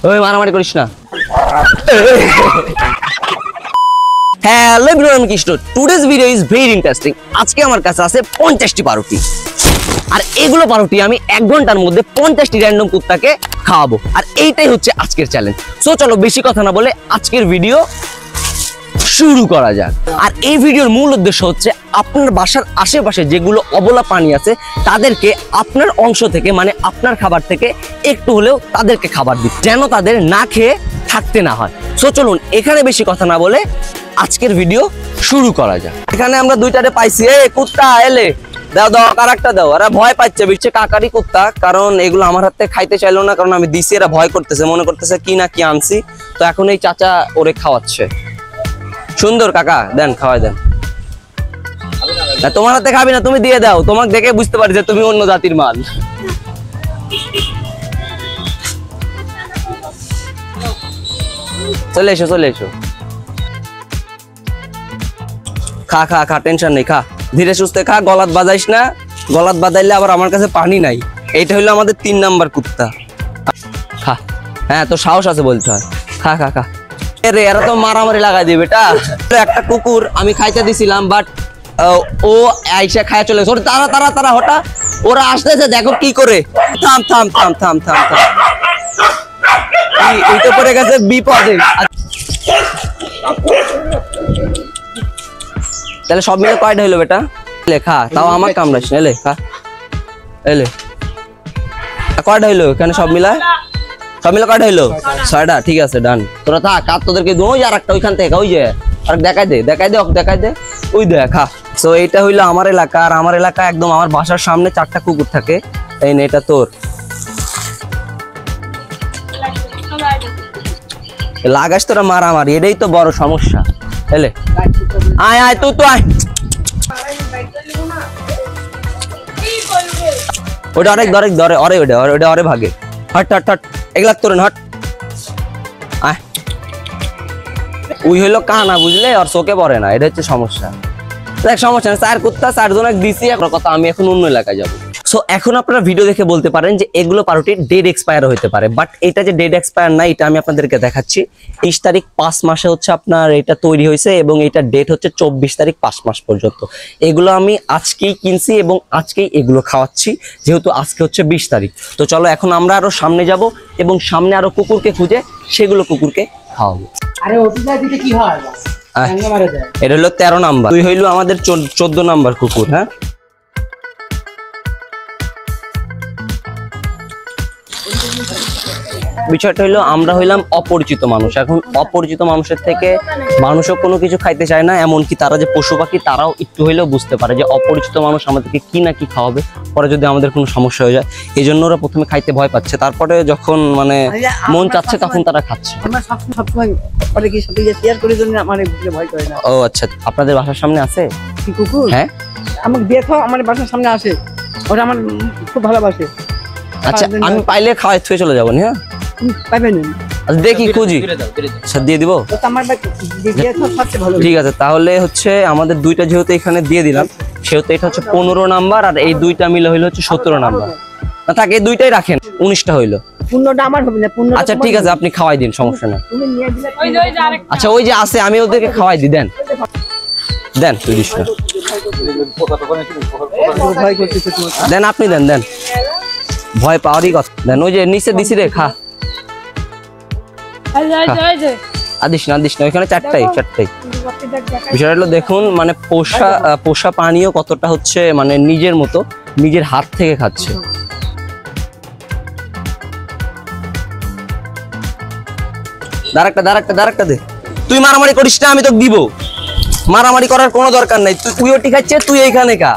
ওই মারামারি করিস না। হ্যালো এভরিওয়ান, আমি Krishna. Today's video is very interesting. আজকে আমার কাছে আছে 50টি পাউরুটি, আর এগুলো পাউরুটি আমি 1 ঘন্টার মধ্যে 50টি র্যান্ডম কুত্তাকে খাওয়াবো, আর এইটাই হচ্ছে আজকের চ্যালেঞ্জ। সো চলো বেশি কথা না বলে আজকের ভিডিও শুরু করা যাক। আর এই ভিডিওর মূল উদ্দেশ্য হচ্ছে আপনার বাসার আশেপাশে যেগুলো অবলা প্রাণী আছে তাদেরকে আপনার অংশ থেকে, মানে আপনার খাবার থেকে একটু হলেও তাদেরকে খাবার দিন, যেন তাদের না খেয়ে থাকতে না হয়। সো চলুন এখানে বেশি কথা না বলে আজকের ভিডিও শুরু করা যাক। এখানে আমরা দুইটারে পাইছি। এ কুত্তা এলে দাও দাও, কারাকটা দাও। এরা ভয় পাচ্ছে, বিচ্ছে কাকারি কুত্তা, কারণ এগুলো আমার হাতে খাইতে চাইলো না, কারণ আমি দিছি। এরা ভয় করতেছে, মনে করতেছে কি না কি আনছি। তো এখন এই চাচা ওরে খাওয়াচ্ছে। সুন্দর কাকা, দেন খাওয়াই দেন। তোমার হাতে খাবি না, তুমি দিয়ে দাও। তোমাকে দেখে বুঝতে পারি যে তুমি অন্য জাতির মাল। চলে এসো চলে এসো, খা খা খা, টেনশন নেই, খা ধীরে সুস্থে খা, গলাত বাজাইস না। গলাত বাজাইলে আবার আমার কাছে পানি নাই। এইটা হইলো আমাদের 3 নাম্বার কুত্তা। খা, হ্যাঁ তো সাহস আছে বলতে হয়। খা খা খা। রে এরা তো মারামারি লাগাই দিবে। বেটা একটা কুকুর আমি খাইতে দিছিলাম, বাট ও আইসা খায় চলে গেছে। তারা তারা তারা হঠাৎ ওরা আসতেছে, দেখো কি করে। থাম থাম থাম থাম থাম থাম, এইটা পড়ে গেছে বিপদে। তাহলে সব মিলে কয়টা হইলো বেটা? খা, তাও আমার কামড়াইস না। এলে খা, এলে কয়টা হইলো এখানে সব মিলায়? সব মিলে কয়টা হইলো? 6টা। ঠিক আছে, ডান। তোরা থাক, আর তোদেরকে ওই আর একটা ওইখান থেকে, ওই যে আর দেখাই দে দেখাই দে দেখাই দে, ওই দেখা। সো এইটা হইলো আমার এলাকা, আর আমার এলাকা একদম আমার বাসার সামনে 4টা কুকুর থাকে। এই নে, এটা তোর। লাগাস তোরা মারামারি, এটাই তো বড় সমস্যা। এলে আয় আয়, তুই তো আয়। ওটা অনেক ধরে ধরে অরে, ওটা ওটা অরে ভাগে। হট হট হট, এগুলা তোর হট। আয়, ওই হইলো কানা, বুঝলে? আর চোখে পড়ে না, এটা হচ্ছে সমস্যা। দেখ সমস্যা না, 4 কুত্তা 4 জনক দিছি। একটা কথা, আমি এখন অন্য এলাকায় যাবো। সো এখন আপনারা ভিডিও দেখে বলতে পারেন যে এগুলো পাউরুটি ডেট এক্সপায়ার হতে পারে, বাট এটা যে ডেট এক্সপায়ার না, এটা আমি আপনাদেরকে দেখাচ্ছি। 23 তারিখ 5 মাসে হচ্ছে আপনার এটা তৈরি হয়েছে, এবং এটা ডেট হচ্ছে 24 তারিখ 5 মাস পর্যন্ত। এগুলো আমি আজকেই কিনছি এবং আজকেই এগুলো খাওয়াচ্ছি, যেহেতু আজকে হচ্ছে 20 তারিখ। তো চলো এখন আমরা আরো সামনে যাব এবং সামনে আরো কুকুরকে খুঁজে সেগুলো কুকুরকে খাওয়াবো। আরে ওটা দিতে কি হয়? এটা হলো 13 নাম্বার, তুই হইলো আমাদের 14 নাম্বার কুকুর। হ্যাঁ, বিষয়টা হইলো আমরা হইলাম অপরিচিত মানুষ। এখন অপরিচিত মানুষের থেকে মানুষও কোনো কিছু খাইতে চায় না, এমনকি তারা যে পশু পাখি তারাও একটু হইলেও বুঝতে পারে যে অপরিচিত মানুষ আমাদেরকে কি না কি খাওয়াবে, পরে যদি আমাদের কোনো সমস্যা হয়ে যায়। এই জন্য ওরা প্রথমে খাইতে ভয় পাচ্ছে, তারপরে যখন মানে মন চাচ্ছে তখন তারা খাচ্ছে। ও আচ্ছা, আপনাদের বাসার সামনে আছে কুকুর? হ্যাঁ, আমাকে দেখো, আমার বাসার সামনে আসে, ওরা আমার খুব ভালোবাসে। আচ্ছা, আমি পাইলে খাওয়াই থুয়ে চলে যাবো। হ্যাঁ, পাইবেন? আচ্ছা দেখি খুঁজি, দিয়ে দিব। ঠিক আছে, তাহলে হচ্ছে আমাদের 2টা যেহেতু এখানে দিয়ে দিলাম, সেহেতু এটা হচ্ছে 15 নাম্বার, আর এই 2টা মিলে হইলো হচ্ছে 17 নাম্বার। না থাক, এই 2টাই রাখেন, 19টা হইলো। 15টা আমার হবে না। আচ্ছা ঠিক আছে, আপনি খাওয়াই দিন, সমস্যা নেই। আচ্ছা ওই যে আছে, আমি ওদেরকে খাওয়াই দিই। দেন দেন, তুই দিস না, দেন আপনি দেন দেন, ভয় পাওয়ারই কথা। দেন, ওই যে নিচে দিছি রে, খা। আদিস না আদিস না, ওইখানে 4টাই। বিষয়টা হলো দেখুন, মানে পোষা প্রাণীও কতটা হচ্ছে মানে নিজের মতো, নিজের হাত থেকে খাচ্ছে। দাঁড়াকটা দে। তুই মারামারি করিস না, আমি তোকে দিব। মারামারি করার কোনো দরকার নাই। তুই ওটি খাচ্ছে, তুই এইখানে খা।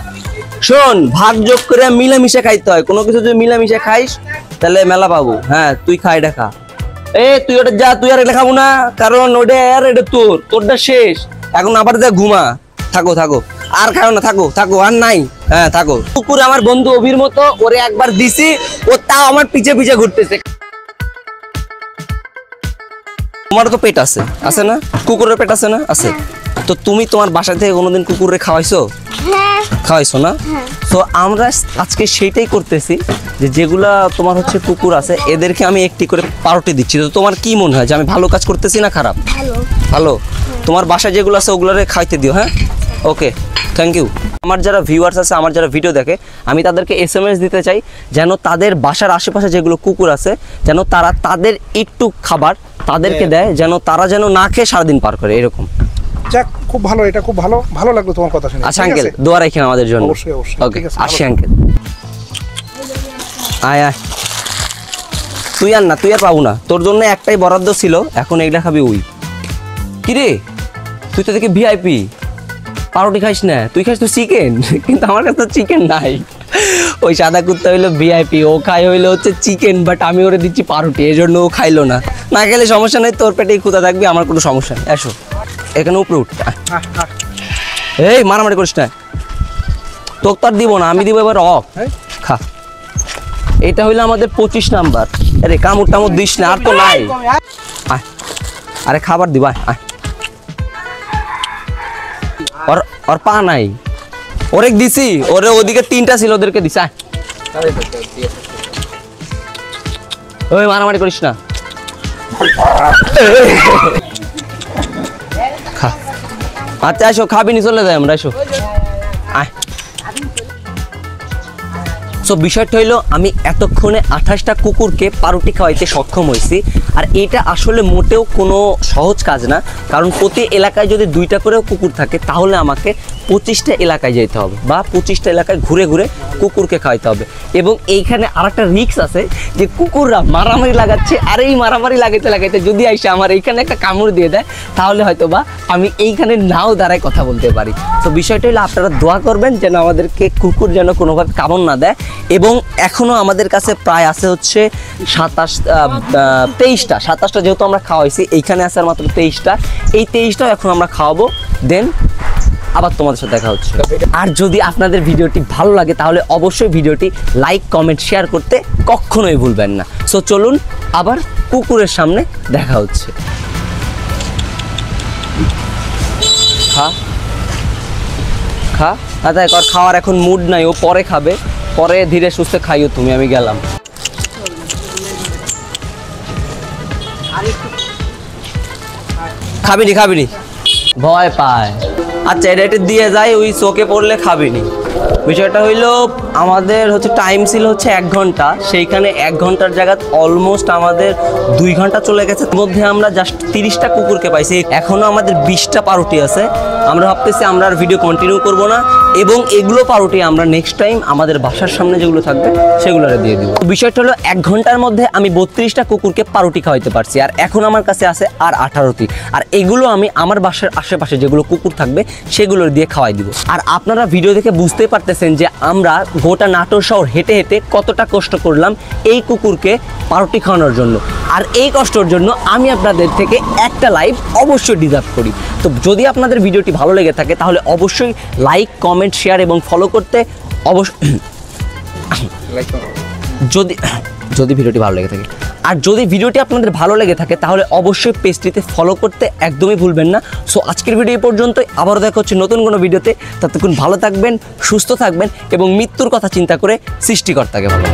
শোন, ভাগ যোগ করে মিলেমিশে খাইতে হয়। কোনো কিছু যদি মিলেমিশে খাইস তাহলে মেলা পাবো। হ্যাঁ, তুই খা, এটা খা। তুই ওটা যা, তুই আর এটা খাবো না, কারণ ওটা আর এটা তোরটা শেষ। এখন আবার যা, ঘুমা। থাকো আর খাও না, থাকো আর নাই। হ্যাঁ থাকো। কুকুর আমার বন্ধু অভির মতো, ওরে একবার দিছি, ও তাও আমার পিছে পিছে ঘুরতেছে। তোমারও তো পেট আছে না? কুকুরের পেট আছে না? আছে। তো তুমি তোমার বাসা থেকে কোনোদিন কুকুরে খাওয়াইছো? হ্যাঁ খাওয়াইছো না? তো আমরা আজকে সেইটাই করতেছি যে যেগুলা তোমার হচ্ছে কুকুর আছে এদেরকে আমি একটি করে পাউরুটি দিচ্ছি। তো তোমার কি মনে হয় যে আমি ভালো কাজ করতেছি না খারাপ? ভালো ভালো। তোমার বাসায় যেগুলো আছে ওগুলোরে খাইতে দিও। হ্যাঁ, ওকে, থ্যাংক ইউ। আমার যারা ভিউয়ার্স আছে, আমার যারা ভিডিও দেখে, আমি তাদেরকে SMS দিতে চাই যেন তাদের বাসার আশেপাশে যেগুলো কুকুর আছে যেন তারা তাদের একটু খাবার তাদেরকে দেয়, যেন তারা যেন না খেয়ে সারাদিন পার করে এরকম। যাক, খুব ভালো, এটা খুব ভালো ভালো লাগলো তোমার কথা শুনে। আচ্ছা ঠিক আঙ্কেল, আছে? দোয়া রাখেন আমাদের জন্য। অবশ্যই, অবশ্যই, ওকে, ঠিক আছে, আসি ভালো আঙ্কেল। আয় আয়, তুই আর না, তুই আর পাবো না, তোর জন্য একটাই বরাদ্দ ছিল, এখন এইটা খাবি। ওই কিরে, তুই তো দেখি ভিআইপি, পাউরুটি খাইস না, তুই খাইস তো চিকেন, কিন্তু আমার কাছে তো চিকেন নাই। ওই সাদা কুত্তা হইলো ভিআইপি, ও খাই হইলো হচ্ছে চিকেন, বাট আমি ওরে দিচ্ছি পাউরুটি, এই জন্য ও খাইলো না। না খেলে সমস্যা নেই, তোর পেটেই ক্ষুধা থাকবে, আমার কোনো সমস্যা নেই। এসো এখানে উপরে উঠ। এই মারামারি করিস না, তোকে তো আর দিব না, আমি দিব এবার। খা, এটা হইলো আমাদের 25 নাম্বার। আরে কামড় টামড় দিস না, আর তো নাই। আয়, আরে খাবার দিবা। আয়, ওর ওর পা নাই, ওরে দিছি, ওরে ওদিকে 3টা ছিল, ওদেরকে দিস। আয়, ওই মারামারি করিস না। খা, আচ্ছা এসো, খাবি নি, চলে যাই আমরা, এসো। আয়। সো বিষয়টা হইলো আমি এতক্ষণে 28টা কুকুরকে পাউরুটি খাওয়াইতে সক্ষম হয়েছি। আর এটা আসলে মোটেও কোনো সহজ কাজ না, কারণ প্রতি এলাকায় যদি 2টা করেও কুকুর থাকে তাহলে আমাকে 25টা এলাকায় যেতে হবে, বা 25টা এলাকায় ঘুরে ঘুরে কুকুরকে খাওয়াইতে হবে। এবং এইখানে আরেকটা রিস্ক আছে যে কুকুররা মারামারি লাগাচ্ছে, আর এই মারামারি লাগাইতে লাগাইতে যদি আইসে আমার এইখানে একটা কামড় দিয়ে দেয় তাহলে হয়তো বা আমি এইখানে নাও দাঁড়ায় কথা বলতে পারি। তো বিষয়টা হলো আপনারা দোয়া করবেন যেন আমাদেরকে কুকুর যেন কোনোভাবে কামড় না দেয়। এবং এখনও আমাদের কাছে প্রায় আছে হচ্ছে 27টা, যেহেতু আমরা খাওয়াইছি, এইখানে আছে আর মাত্র 23টা। এই 23টাও এখন আমরা খাওয়াবো, দেন আবার তোমাদের সাথে দেখা হচ্ছে। আর যদি আপনাদের ভিডিওটি ভালো লাগে তাহলে অবশ্যই ভিডিওটি লাইক, কমেন্ট, শেয়ার করতে কখনোই ভুলবেন না। সো চলুন আবার কুকুরের সামনে দেখা হচ্ছে। খা খা, আচ্ছা ওর খাওয়ার এখন মুড নাই, ও পরে খাবে, পরে ধীরে সুস্থে খাইও তুমি, আমি গেলাম। খাবিনি খাবিনি, ভয় পায়। আচ্ছা এটা দিয়ে যায়, ওই চোখে পড়লে খাবিনি। বিষয়টা হইলো আমাদের হচ্ছে টাইম ছিল হচ্ছে 1 ঘন্টা, সেইখানে 1 ঘন্টার জায়গায় অলমোস্ট আমাদের 2 ঘন্টা চলে গেছে। এর মধ্যে আমরা জাস্ট 30টা কুকুরকে পাইছি, এখনও আমাদের 20টা পাউরুটি আছে। আমরা ভাবতেছি আমরা আর ভিডিও কন্টিনিউ করব না, এবং এগুলো পাউরুটি আমরা নেক্সট টাইম আমাদের বাসার সামনে যেগুলো থাকবে সেগুলো দিয়ে দিব। বিষয়টা হলো 1 ঘন্টার মধ্যে আমি 32টা কুকুরকে পাউরুটি খাওয়াইতে পারছি, আর এখন আমার কাছে আছে আর 18টি। আর এগুলো আমি আমার বাসার আশেপাশে যেগুলো কুকুর থাকবে সেগুলো দিয়ে খাওয়াই দিব। আর আপনারা ভিডিও দেখে বুঝতেই পারতেছেন যে আমরা গোটা নাটোর শহর হেঁটে হেঁটে কতটা কষ্ট করলাম এই কুকুরকে পাউরুটি খাওয়ানোর জন্য। আর এই কষ্টের জন্য আমি আপনাদের থেকে একটা লাইভ অবশ্যই ডিজার্ভ করি। তো যদি আপনাদের ভিডিওটি ভালো লেগে থাকে তাহলে অবশ্যই লাইক, কমেন্ট, শেয়ার এবং ফলো করতে অবশ্যই যদি ভিডিওটি ভালো লেগে থাকে। আর যদি ভিডিওটি আপনাদের ভালো লেগে থাকে তাহলে অবশ্যই পেজটিতে ফলো করতে একদমই ভুলবেন না। সো আজকের ভিডিও এই পর্যন্তই, আবারও দেখা হচ্ছে নতুন কোনো ভিডিওতে। ততক্ষণ ভালো থাকবেন, সুস্থ থাকবেন এবং মৃত্যুর কথা চিন্তা করে সৃষ্টিকর্তাকে ভালো।